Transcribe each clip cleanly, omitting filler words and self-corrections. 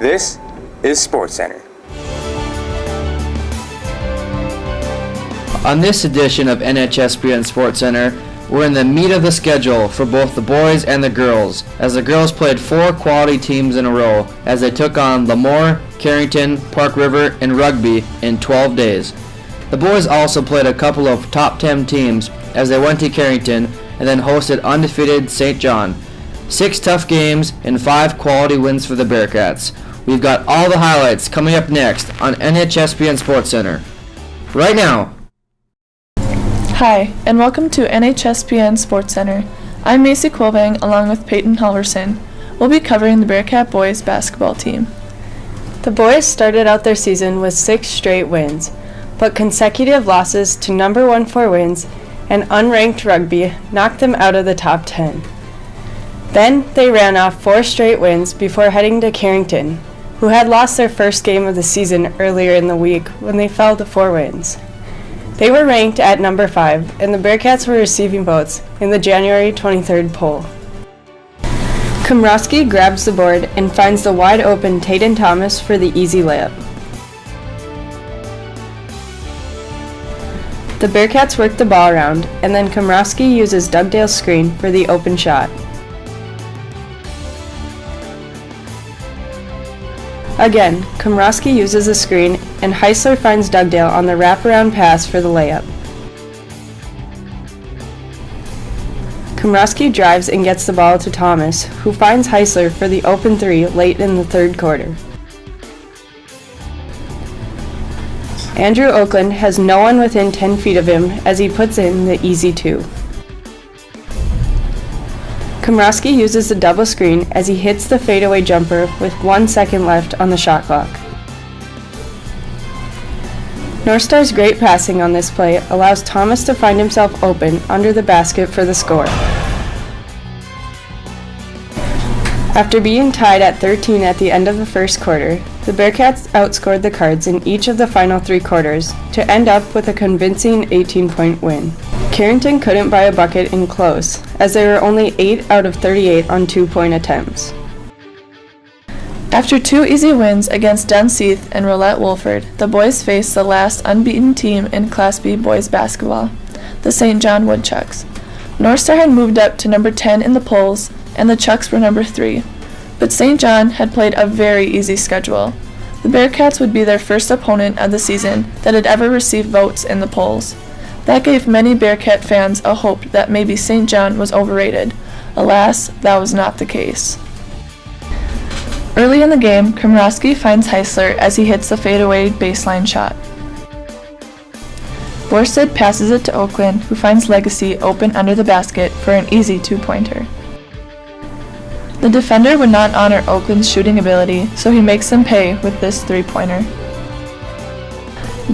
This is SportsCenter. On this edition of NHSPN SportsCenter, we're in the meat of the schedule for both the boys and the girls, as the girls played 4 quality teams in a row as they took on Lemoore, Carrington, Park River, and Rugby in 12 days. The boys also played a couple of top 10 teams as they went to Carrington and then hosted undefeated St. John. 6 tough games and 5 quality wins for the Bearcats. We've got all the highlights coming up next on NHSPN SportsCenter. Right now. Hi, and welcome to NHSPN SportsCenter. I'm Macy Quilvang along with Peyton Halverson. We'll be covering the Bearcat boys basketball team. The boys started out their season with 6 straight wins, but consecutive losses to number 1 4 wins and unranked Rugby knocked them out of the top 10. Then they ran off 4 straight wins before heading to Carrington, who had lost their first game of the season earlier in the week when they fell to 4 wins. They were ranked at number 5, and the Bearcats were receiving votes in the January 23rd poll. Komrowski grabs the board and finds the wide-open Taden Thomas for the easy layup. The Bearcats work the ball around, and then Komrowski uses Dugdale's screen for the open shot. Again, Komrowski uses a screen, and Heisler finds Dugdale on the wraparound pass for the layup. Komrowski drives and gets the ball to Thomas, who finds Heisler for the open 3 late in the third quarter. Andrew Oakland has no one within 10 feet of him as he puts in the easy 2. Komrowski uses the double screen as he hits the fadeaway jumper with 1 second left on the shot clock. North Star's great passing on this play allows Thomas to find himself open under the basket for the score. After being tied at 13 at the end of the first quarter, the Bearcats outscored the Cards in each of the final 3 quarters to end up with a convincing 18-point win. Carrington couldn't buy a bucket in close, as they were only 8 out of 38 on 2-point attempts. After 2 easy wins against Dunseith and Rolette Wolford, the boys faced the last unbeaten team in Class B boys basketball, the St. John Woodchucks. North Star had moved up to number 10 in the polls, and the Chucks were number 3. But St. John had played a very easy schedule. The Bearcats would be their first opponent of the season that had ever received votes in the polls. That gave many Bearcat fans a hope that maybe St. John was overrated. Alas, that was not the case. Early in the game, Komrowski finds Heisler as he hits the fadeaway baseline shot. Borsted passes it to Oakland, who finds Legacy open under the basket for an easy 2-pointer. The defender would not honor Oakland's shooting ability, so he makes them pay with this 3-pointer.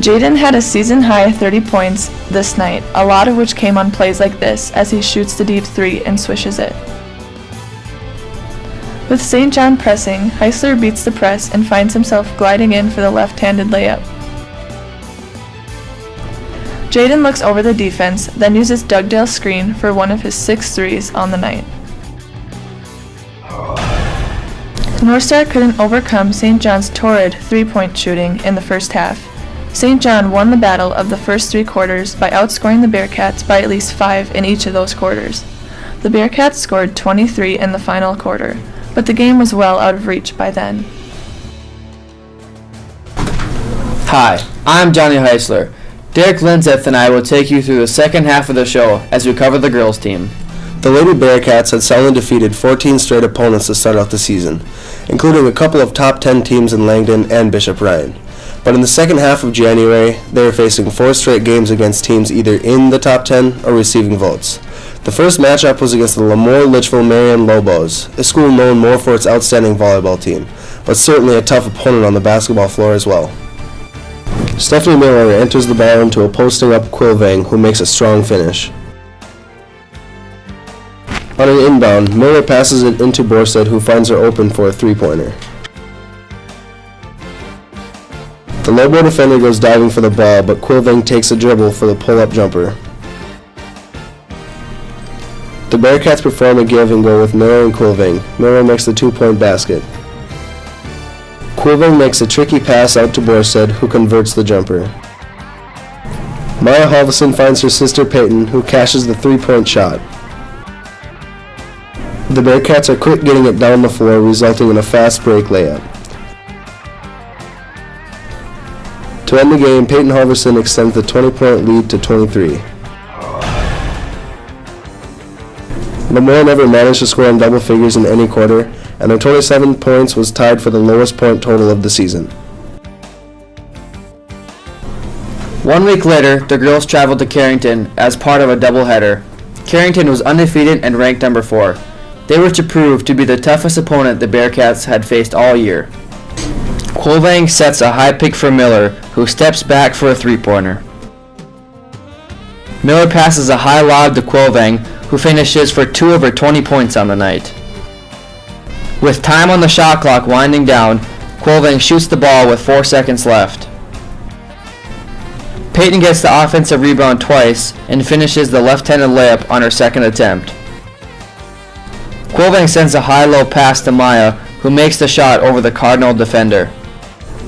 Jaden had a season-high 30 points this night, a lot of which came on plays like this as he shoots the deep 3 and swishes it. With St. John pressing, Heisler beats the press and finds himself gliding in for the left-handed layup. Jaden looks over the defense, then uses Dugdale's screen for one of his 6 threes on the night. North Star couldn't overcome St. John's torrid 3-point shooting in the first half. St. John won the battle of the first 3 quarters by outscoring the Bearcats by at least 5 in each of those quarters. The Bearcats scored 23 in the final quarter, but the game was well out of reach by then. Hi, I'm Johnny Heisler. Derek Linseth and I will take you through the second half of the show as we cover the girls' team. The Lady Bearcats had soundly defeated 14 straight opponents to start out the season, including a couple of top 10 teams in Langdon and Bishop Ryan. But in the second half of January, they were facing 4 straight games against teams either in the top 10 or receiving votes. The first matchup was against the Lemoore Litchfield Marion Lobos, a school known more for its outstanding volleyball team, but certainly a tough opponent on the basketball floor as well. Stephanie Miller enters the ball into a posting up Quilvang, who makes a strong finish. On an inbound, Miller passes it into Borsted, who finds her open for a 3-pointer. The Lobo defender goes diving for the ball, but Quilvang takes a dribble for the pull-up jumper. The Bearcats perform a give and go with Miller and Quilvang. Miller makes the 2-point basket. Quilving makes a tricky pass out to Borsted, who converts the jumper. Maya Halverson finds her sister Peyton, who cashes the three-point shot. The Bearcats are quick getting it down the floor, resulting in a fast break layup. To end the game, Peyton Halverson extends the 20-point lead to 23. Lemoore never managed to score in double figures in any quarter, and their 27 points was tied for the lowest point total of the season. 1 week later, the girls traveled to Carrington as part of a doubleheader. Carrington was undefeated and ranked number 4. They were to prove to be the toughest opponent the Bearcats had faced all year. Quilving sets a high pick for Miller, who steps back for a three-pointer. Miller passes a high lob to Quilving, who finishes for 2 of her 20 points on the night. With time on the shot clock winding down, Quilving shoots the ball with 4 seconds left. Peyton gets the offensive rebound twice and finishes the left-handed layup on her second attempt. Quilving sends a high-low pass to Maya, who makes the shot over the Cardinal defender.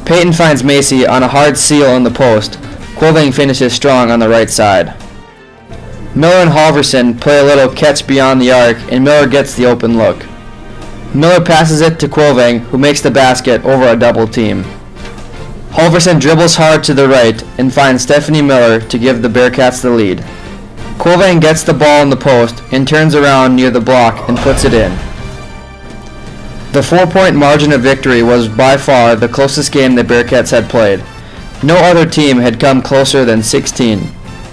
Peyton finds Macy on a hard seal in the post. Quilving finishes strong on the right side. Miller and Halverson play a little catch beyond the arc, and Miller gets the open look. Miller passes it to Quilving, who makes the basket over a double team. Halverson dribbles hard to the right and finds Stephanie Miller to give the Bearcats the lead. Quilving gets the ball in the post and turns around near the block and puts it in. The 4-point margin of victory was by far the closest game the Bearcats had played. No other team had come closer than 16.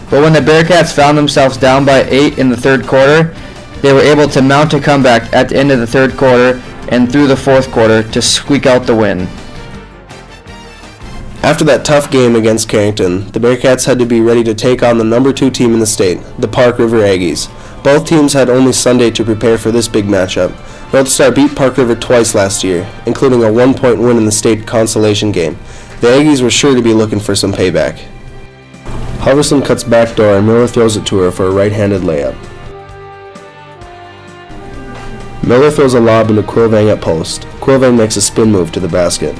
But when the Bearcats found themselves down by 8 in the third quarter, they were able to mount a comeback at the end of the third quarter and through the fourth quarter to squeak out the win. After that tough game against Carrington, the Bearcats had to be ready to take on the number 2 team in the state, the Park River Aggies. Both teams had only Sunday to prepare for this big matchup. North Star beat Park River twice last year, including a 1-point win in the state consolation game. The Aggies were sure to be looking for some payback. Halverson cuts backdoor and Miller throws it to her for a right-handed layup. Miller throws a lob into Quilving at post. Quilving makes a spin move to the basket.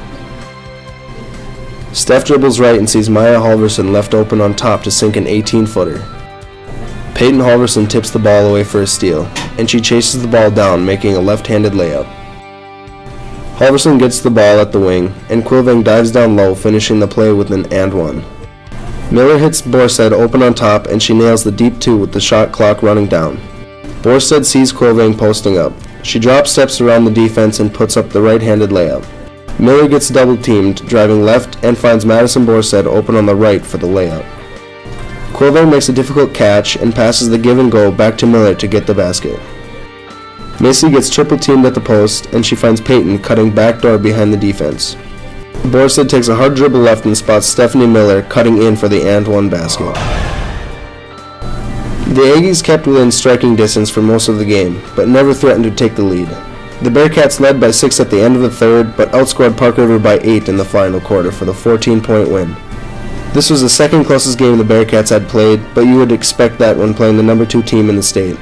Steph dribbles right and sees Maya Halverson left open on top to sink an 18-footer. Peyton Halverson tips the ball away for a steal, and she chases the ball down, making a left-handed layup. Halverson gets the ball at the wing, and Quilving dives down low, finishing the play with an and one. Miller hits Borsted open on top, and she nails the deep 2 with the shot clock running down. Borsted sees Quilving posting up. She drop steps around the defense and puts up the right-handed layup. Miller gets double-teamed, driving left, and finds Madison Borsted open on the right for the layup. Quilving makes a difficult catch and passes the give-and-go back to Miller to get the basket. Macy gets triple-teamed at the post, and she finds Peyton cutting backdoor behind the defense. Borsted takes a hard dribble left and spots Stephanie Miller cutting in for the and-one basket. The Aggies kept within striking distance for most of the game, but never threatened to take the lead. The Bearcats led by 6 at the end of the third, but outscored Park River by 8 in the final quarter for the 14-point win. This was the second closest game the Bearcats had played, but you would expect that when playing the number 2 team in the state.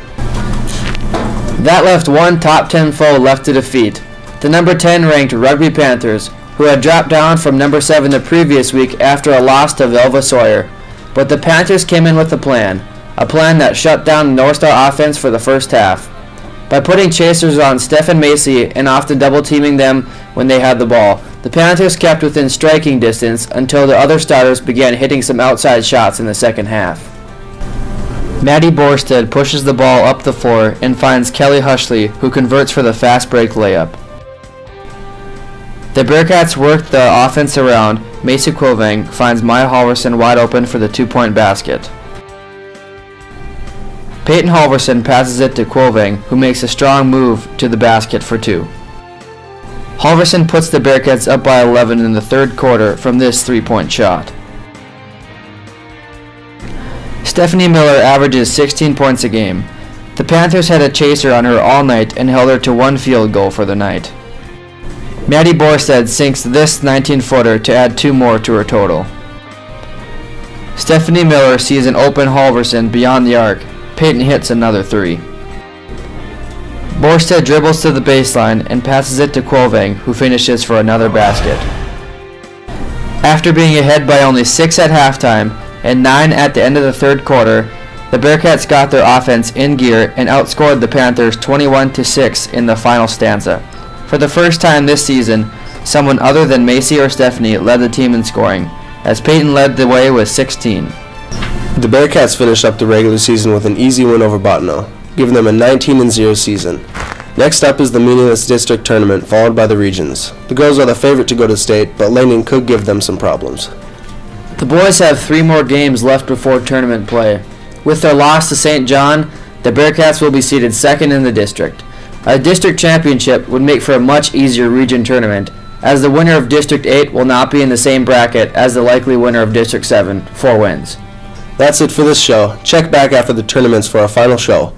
That left one top 10 foe left to defeat, the number 10 ranked Rugby Panthers, who had dropped down from number 7 the previous week after a loss to Velva Sawyer. But the Panthers came in with a plan that shut down the North Star offense for the first half. By putting chasers on Steph and Macy and often double-teaming them when they had the ball, the Panthers kept within striking distance until the other starters began hitting some outside shots in the second half. Maddie Borsted pushes the ball up the floor and finds Kelly Hushley, who converts for the fast break layup. The Bearcats worked the offense around. Macy Quilving finds Maya Halverson wide open for the 2-point basket. Peyton Halverson passes it to Quilving, who makes a strong move to the basket for 2. Halverson puts the Bearcats up by 11 in the third quarter from this 3-point shot. Stephanie Miller averages 16 points a game. The Panthers had a chaser on her all night and held her to 1 field goal for the night. Maddie Borsted sinks this 19-footer to add 2 more to her total. Stephanie Miller sees an open Halverson beyond the arc. Peyton hits another 3. Borstead dribbles to the baseline and passes it to Quovang, who finishes for another basket. After being ahead by only 6 at halftime and 9 at the end of the third quarter, the Bearcats got their offense in gear and outscored the Panthers 21-6 in the final stanza. For the first time this season, someone other than Macy or Stephanie led the team in scoring, as Peyton led the way with 16. The Bearcats finished up the regular season with an easy win over Bottineau, giving them a 19-0 season. Next up is the meaningless district tournament, followed by the regions. The girls are the favorite to go to state, but Langdon could give them some problems. The boys have 3 more games left before tournament play. With their loss to St. John, the Bearcats will be seated second in the district. A district championship would make for a much easier region tournament, as the winner of District 8 will not be in the same bracket as the likely winner of District 7, 4 wins. That's it for this show. Check back after the tournaments for our final show.